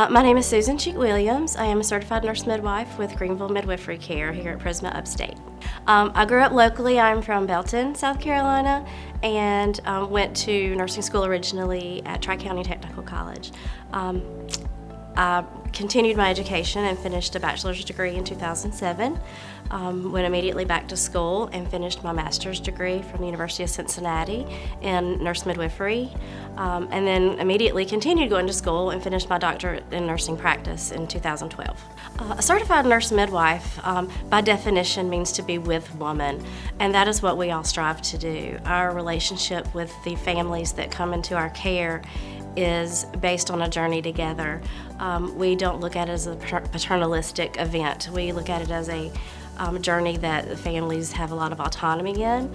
My name is Susan Cheek Williams. I am a certified nurse midwife with Greenville Midwifery Care here at Prisma upstate. I grew up locally. I'm from Belton, South Carolina, and went to nursing school originally at Tri-County Technical College. I continued my education and finished a bachelor's degree in 2007. Went immediately back to school and finished my master's degree from the University of Cincinnati in nurse midwifery, and then immediately continued going to school and finished my doctorate in nursing practice in 2012. A certified nurse midwife, by definition, means to be with woman, and that is what we all strive to do. Our relationship with the families that come into our care is based on a journey together. We don't look at it as a paternalistic event. We look at it as a journey that the families have a lot of autonomy in.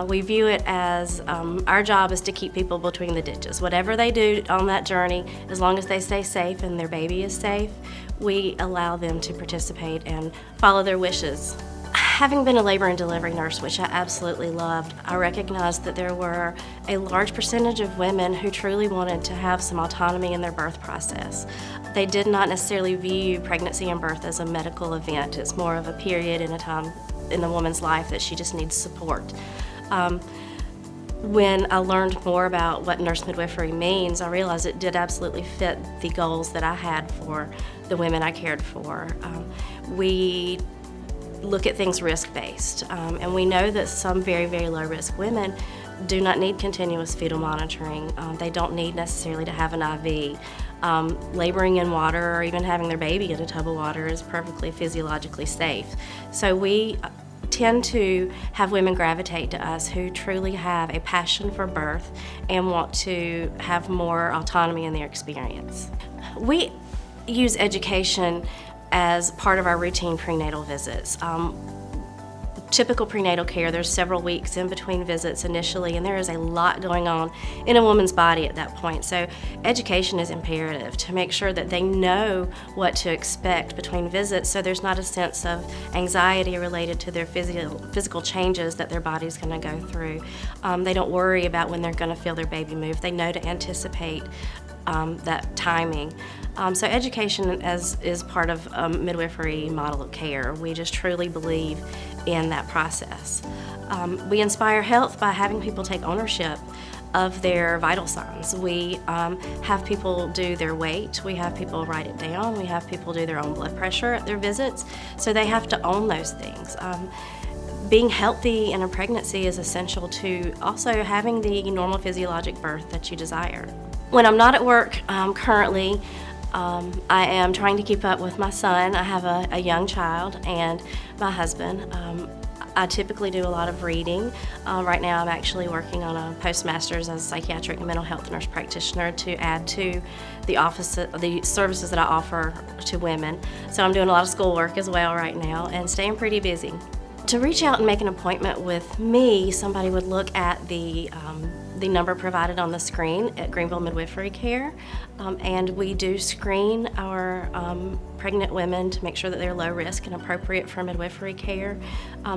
We view it as our job is to keep people between the ditches. Whatever they do on that journey, as long as they stay safe and their baby is safe, we allow them to participate and follow their wishes. Having been a labor and delivery nurse, which I absolutely loved, I recognized that there were a large percentage of women who truly wanted to have some autonomy in their birth process. They did not necessarily view pregnancy and birth as a medical event. It's more of a period in a time in a woman's life that she just needs support. When I learned more about what nurse midwifery means, I realized it did absolutely fit the goals that I had for the women I cared for. We look at things risk-based, and we know that some very, very low-risk women do not need continuous fetal monitoring. They don't need necessarily to have an IV. Laboring in water or even having their baby in a tub of water is perfectly physiologically safe. So we tend to have women gravitate to us who truly have a passion for birth and want to have more autonomy in their experience. We use education as part of our routine prenatal visits. Typical prenatal care, there's several weeks in between visits initially, and there is a lot going on in a woman's body at that point. So education is imperative to make sure that they know what to expect between visits, so there's not a sense of anxiety related to their physical changes that their body's going to go through. They don't worry about when they're going to feel their baby move. They know to anticipate that timing. So education is part of a midwifery model of care. We just truly believe in that process. We inspire health by having people take ownership of their vital signs. We have people do their weight, we have people write it down, we have people do their own blood pressure at their visits, so they have to own those things. Being healthy in a pregnancy is essential to also having the normal physiologic birth that you desire. When I'm not at work currently, I am trying to keep up with my son. I have a young child and my husband. I typically do a lot of reading. Right now I'm actually working on a postmaster's as a psychiatric and mental health nurse practitioner to add to the services that I offer to women. So I'm doing a lot of schoolwork as well right now and staying pretty busy. To reach out and make an appointment with me, somebody would look at the number provided on the screen at Greenville Midwifery Care, and we do screen our pregnant women to make sure that they're low risk and appropriate for midwifery care,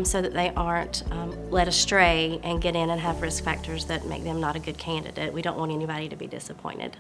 so that they aren't led astray and get in and have risk factors that make them not a good candidate. We don't want anybody to be disappointed.